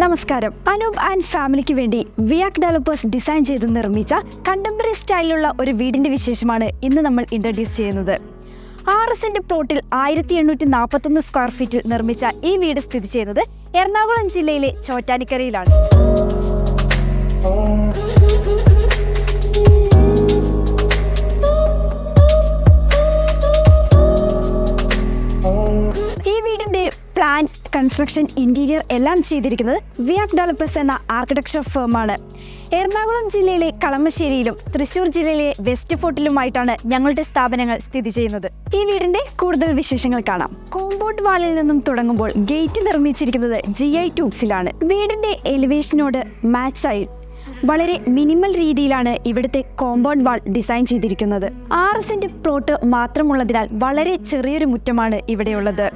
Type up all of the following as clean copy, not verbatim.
നമസ്കാരം. അനൂപ് ആൻഡ് ഫാമിലിക്ക് വേണ്ടി വിയാക് ഡെവലപ്പേഴ്സ് ഡിസൈൻ ചെയ്ത് നിർമ്മിച്ച കണ്ടംപററി സ്റ്റൈലിലുള്ള ഒരു വീടിന്റെ വിശേഷമാണ് ഇന്ന് നമ്മൾ ഇൻട്രൊഡ്യൂസ് ചെയ്യുന്നത്. 6 സെന്റ് പ്ലോട്ടിൽ 1841 സ്ക്വയർ ഫീറ്റിൽ നിർമ്മിച്ച ഈ വീട് സ്ഥിതി ചെയ്യുന്നത് എറണാകുളം ജില്ലയിലെ ചോറ്റാനിക്കരയിലാണ്. ഈ വീടിന്റെ പ്ലാൻ, കൺസ്ട്രക്ഷൻ, ഇന്റീരിയർ എല്ലാം ചെയ്തിരിക്കുന്നത് വിയാക് ഡെവലപ്പേഴ്സ് എന്ന ആർക്കിടെക്ചർ ഫേമാണ്. എറണാകുളം ജില്ലയിലെ കളമശ്ശേരിയിലും തൃശ്ശൂർ ജില്ലയിലെ വെസ്റ്റ് ഫോർട്ടിലുമായിട്ടാണ് ഞങ്ങളുടെ സ്ഥാപനങ്ങൾ സ്ഥിതി ചെയ്യുന്നത്. ഈ വീടിന്റെ കൂടുതൽ വിശേഷങ്ങൾ കാണാം. കോമ്പൗണ്ട് വാളിൽ നിന്നും തുടങ്ങുമ്പോൾ ഗേറ്റ് നിർമ്മിച്ചിരിക്കുന്നത് GI ട്യൂബ്സിലാണ്. വീടിന്റെ എലിവേഷനോട് മാച്ചായി വളരെ മിനിമൽ രീതിയിലാണ് ഇവിടുത്തെ കോമ്പൗണ്ട് വാൾ ഡിസൈൻ ചെയ്തിരിക്കുന്നത്. 6 സെന്റ് പ്ലോട്ട് മാത്രമുള്ളതിനാൽ വളരെ ചെറിയൊരു മുറ്റമാണ് ഇവിടെയുള്ളത്.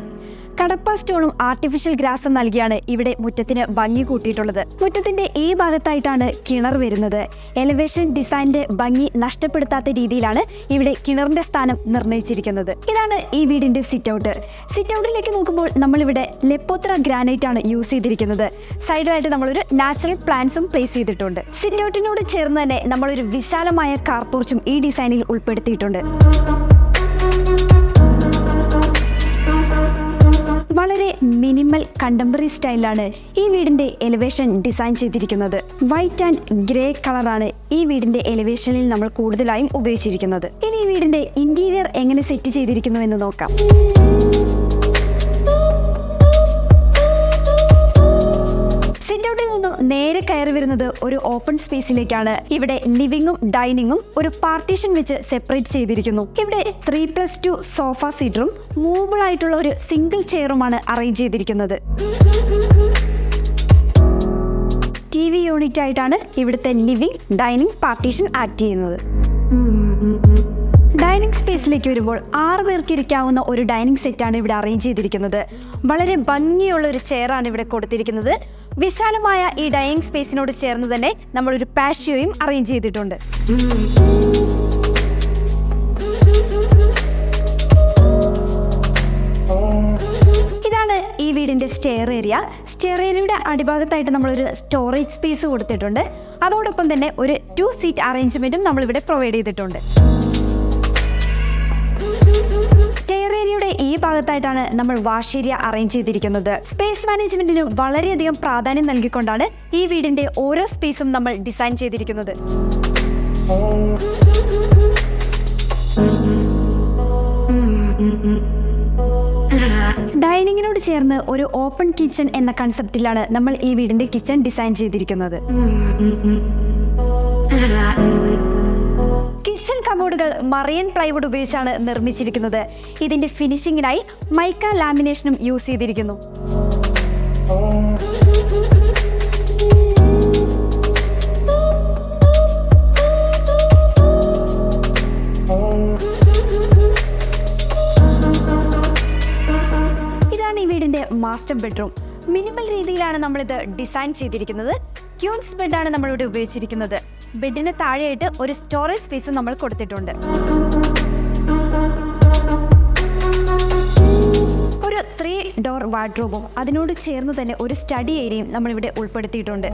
കടപ്പ സ്റ്റോണും ആർട്ടിഫിഷ്യൽ ഗ്രാസും നൽകിയാണ് ഇവിടെ മുറ്റത്തിന് ഭംഗി കൂട്ടിയിട്ടുള്ളത്. മുറ്റത്തിന്റെ ഈ ഭാഗത്തായിട്ടാണ് കിണർ വരുന്നത്. എലിവേഷൻ ഡിസൈനിന്റെ ഭംഗി നഷ്ടപ്പെടുത്താത്ത രീതിയിലാണ് ഇവിടെ കിണറിന്റെ സ്ഥാനം നിർണ്ണയിച്ചിരിക്കുന്നത്. ഇതാണ് ഈ വീടിന്റെ സിറ്റ് ഔട്ട്. സിറ്റ് ഔട്ടിലേക്ക് നോക്കുമ്പോൾ നമ്മളിവിടെ ലെപ്പോത്ര ഗ്രാനൈറ്റ് ആണ് യൂസ് ചെയ്തിരിക്കുന്നത്. സൈഡിലായിട്ട് നമ്മളൊരു നാച്ചുറൽ പ്ലാന്റ്സും പ്ലേസ് ചെയ്തിട്ടുണ്ട്. സിറ്റ് ഔട്ടിനോട് ചേർന്ന് തന്നെ നമ്മളൊരു വിശാലമായ കാർ പോർച്ചും ഈ ഡിസൈനിൽ ഉൾപ്പെടുത്തിയിട്ടുണ്ട്. വളരെ മിനിമൽ കണ്ടംപററി സ്റ്റൈലിലാണ് ഈ വീടിന്റെ എലിവേഷൻ ഡിസൈൻ ചെയ്തിരിക്കുന്നത്. വൈറ്റ് ആൻഡ് ഗ്രേ കളറാണ് ഈ വീടിന്റെ എലിവേഷനിൽ നമ്മൾ കൂടുതലായും ഉപയോഗിച്ചിരിക്കുന്നത്. ഇനി ഈ വീടിന്റെ ഇന്റീരിയർ എങ്ങനെ സെറ്റ് ചെയ്തിരിക്കുന്നു എന്ന് നോക്കാം. സിറ്റ് ഔട്ടിൽ നിന്നും നേരെ കയറി വരുന്നത് ഒരു ഓപ്പൺ സ്പേസിലേക്കാണ്. ഇവിടെ ലിവിംഗും ഡൈനിങ്ങും ഒരു പാർട്ടീഷൻ വെച്ച് സെപ്പറേറ്റ് ചെയ്തിരിക്കുന്നു. ഇവിടെ 3+2 സോഫ സീറ്ററും മൂവബിൾ ആയിട്ടുള്ള ഒരു സിംഗിൾ ചെയറുമാണ് അറേഞ്ച് ചെയ്തിരിക്കുന്നത്. TV യൂണിറ്റ് ആയിട്ടാണ് ഇവിടുത്തെ ലിവിംഗ് ഡൈനിങ് പാർട്ടീഷൻ ആക്ട് ചെയ്യുന്നത്. ഡൈനിങ് സ്പേസിലേക്ക് വരുമ്പോൾ 6 പേർക്ക് ഇരിക്കാവുന്ന ഒരു ഡൈനിങ് സെറ്റാണ് ഇവിടെ അറേഞ്ച് ചെയ്തിരിക്കുന്നത്. വളരെ ഭംഗിയുള്ള ഒരു ചെയറാണ് ഇവിടെ കൊടുത്തിരിക്കുന്നത്. വിശാലമായ ഈ ഡൈനിങ് സ്പേസിനോട് ചേർന്ന് തന്നെ നമ്മളൊരു പാഷ്യോയും അറേഞ്ച് ചെയ്തിട്ടുണ്ട്. ഇതാണ് ഈ വീടിന്റെ സ്റ്റെയർ ഏരിയ. സ്റ്റെയർ ഏരിയയുടെ അടിഭാഗത്തായിട്ട് നമ്മളൊരു സ്റ്റോറേജ് സ്പേസ് കൊടുത്തിട്ടുണ്ട്. അതോടൊപ്പം തന്നെ ഒരു 2 സീറ്റ് അറേഞ്ച്മെന്റും നമ്മളിവിടെ പ്രൊവൈഡ് ചെയ്തിട്ടുണ്ട്. ഈ ഭാഗത്തായിട്ടാണ് നമ്മൾ വാഷ് ഏരിയ അറേഞ്ച് ചെയ്തിരിക്കുന്നത്. സ്പേസ് മാനേജ്മെന്റിന് വളരെയധികം പ്രാധാന്യം നൽകിക്കൊണ്ടാണ് ഈ വീടിന്റെ ഓരോ സ്പേസും നമ്മൾ ഡിസൈൻ ചെയ്തിരിക്കുന്നത്. ഡൈനിങ്ങിനോട് ചേർന്ന് ഒരു ഓപ്പൺ കിച്ചൺ എന്ന കൺസെപ്റ്റിലാണ് നമ്മൾ ഈ വീടിന്റെ കിച്ചൺ ഡിസൈൻ ചെയ്തിരിക്കുന്നത്. കിച്ചൺ കബോർഡുകൾ മറിയൻ പ്ലൈവുഡ് ഉപയോഗിച്ചാണ് നിർമ്മിച്ചിരിക്കുന്നത്. ഇതിന്റെ ഫിനിഷിങ്ങിനായി മൈക്ക ലാമിനേഷനും യൂസ് ചെയ്തിരിക്കുന്നു. ഇതാണ് ഈ വീടിന്റെ മാസ്റ്റർ ബെഡ്റൂം. മിനിമൽ രീതിയിലാണ് നമ്മളിത് ഡിസൈൻ ചെയ്തിരിക്കുന്നത്. ക്യൂൻസ് ബെഡാണ് നമ്മളിവിടെ ഉപയോഗിച്ചിരിക്കുന്നത്. ബെഡിന് താഴെയായിട്ട് ഒരു സ്റ്റോറേജ് സ്പേസ് നമ്മൾ കൊടുത്തിട്ടുണ്ട്. ഒരു 3 ഡോർ വാർഡ്രോബും അതിനോട് ചേർന്ന് തന്നെ ഒരു സ്റ്റഡി ഏരിയയും നമ്മളിവിടെ ഉൾപ്പെടുത്തിയിട്ടുണ്ട്.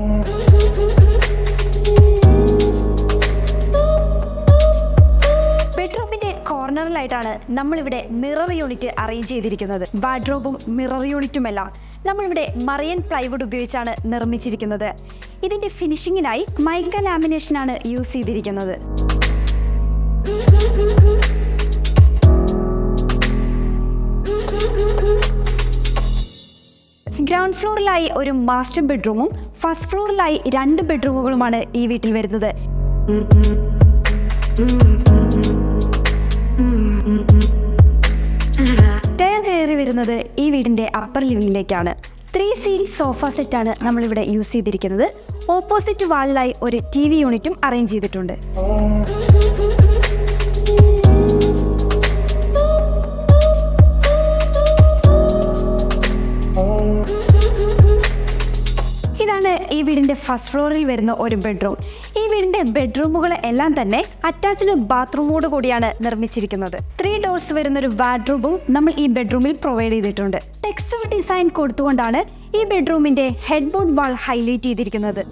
ബെഡ്റൂമിന്റെ കോർണറിലായിട്ടാണ് നമ്മളിവിടെ മിറർ യൂണിറ്റ് അറേഞ്ച് ചെയ്തിരിക്കുന്നത്. വാർഡ്രോബും മിറർ യൂണിറ്റുമെല്ലാം നമ്മളിവിടെ മറിയൻ പ്ലൈവുഡ് ഉപയോഗിച്ചാണ് നിർമ്മിച്ചിരിക്കുന്നത്. ഇതിന്റെ ഫിനിഷിങ്ങിനായി മൈക്ക ലാമിനേഷനാണ് യൂസ് ചെയ്തിരിക്കുന്നത്. ഗ്രൗണ്ട് ഫ്ലോറിലായി ഒരു മാസ്റ്റർ ബെഡ്റൂമും ഫസ്റ്റ് ഫ്ലോറിലായി 2 ബെഡ്റൂമുകളുമാണ് ഈ വീട്ടിൽ വരുന്നത്. സ്റ്റെയർ കയറി വരുന്നത് ഈ വീടിന്റെ അപ്പർ ലിവിംഗിലേക്കാണ്. 3 സീറ്റ് സോഫ സെറ്റാണ് നമ്മളിവിടെ യൂസ് ചെയ്തിരിക്കുന്നത്. ഓപ്പോസിറ്റ് വാളിലായി ഒരു TV യൂണിറ്റും അറേഞ്ച് ചെയ്തിട്ടുണ്ട്. ഇതാണ് ഈ വീടിന്റെ ഫസ്റ്റ് ഫ്ലോറിൽ വരുന്ന ഒരു ബെഡ്റൂം. ഈ വീടിന്റെ ബെഡ്റൂമുകൾ എല്ലാം തന്നെ അറ്റാച്ച്ഡ് ബാത്റൂമോട് കൂടിയാണ് നിർമ്മിച്ചിരിക്കുന്നത്. 3 ഡോർസ് വരുന്ന ഒരു വാർഡ്രോബും നമ്മൾ ഈ ബെഡ്റൂമിൽ പ്രൊവൈഡ് ചെയ്തിട്ടുണ്ട്. ടെക്സ്റ്റർ ഡിസൈൻ കൊടുത്തുകൊണ്ടാണ് ഈ ബെഡ്റൂമിന്റെ ഹെഡ് ബോർഡ് വാൾ ഹൈലൈറ്റ് ചെയ്തിരിക്കുന്നത്.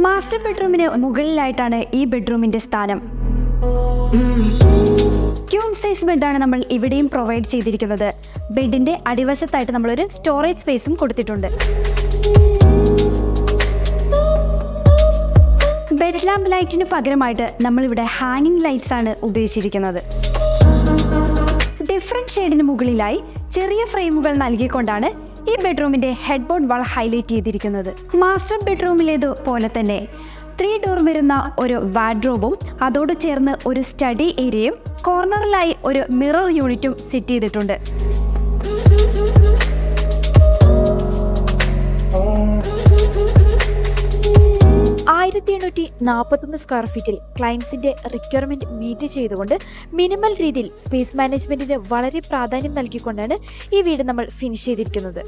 മാസ്റ്റർ ബെഡ്റൂമിന് മുകളിലായിട്ടാണ് ഈ ബെഡ്റൂമിന്റെ സ്ഥാനം. ക്യൂൺ സൈസ് ബെഡാണ് നമ്മൾ ഇവിടെയും പ്രൊവൈഡ് ചെയ്തിരിക്കുന്നത്. ബെഡിന്റെ അടിവശത്തായിട്ട് നമ്മളൊരു സ്റ്റോറേജ് സ്പേസും കൊടുത്തിട്ടുണ്ട്. ബെഡ് ലാമ്പ് ലൈറ്റിന് പകരമായിട്ട് നമ്മളിവിടെ ഹാങ്ങിങ് ലൈറ്റ്സ് ആണ് ഉപയോഗിച്ചിരിക്കുന്നത്. ഡിഫറെന്റ് ഷെയ്ഡിന് മുകളിലായി ചെറിയ ഫ്രെയിമുകൾ നൽകിക്കൊണ്ടാണ് ഈ ബെഡ്റൂമിന്റെ ഹെഡ് ബോർഡ് വാൾ ഹൈലൈറ്റ് ചെയ്തിരിക്കുന്നത്. മാസ്റ്റർ ബെഡ്റൂമിലേതുപോലെ തന്നെ 3 ഡോർ വരുന്ന ഒരു വാർഡ്രോബും അതോട് ചേർന്ന് ഒരു സ്റ്റഡി ഏരിയയും കോർണറിലായി ഒരു മിറർ യൂണിറ്റും സെറ്റ് ചെയ്തിട്ടുണ്ട്. സ്ക്വയർ ഫീറ്റിൽ ക്ലയൻസിന്റെ റിക്വയർമെന്റ് മീറ്റ് ചെയ്തുകൊണ്ട് മിനിമൽ രീതിയിൽ സ്പേസ് മാനേജ്മെന്റിന് വളരെ പ്രാധാന്യം നൽകിക്കൊണ്ടാണ് ഈ വീട് നമ്മൾ ഫിനിഷ് ചെയ്തിരിക്കുന്നത്.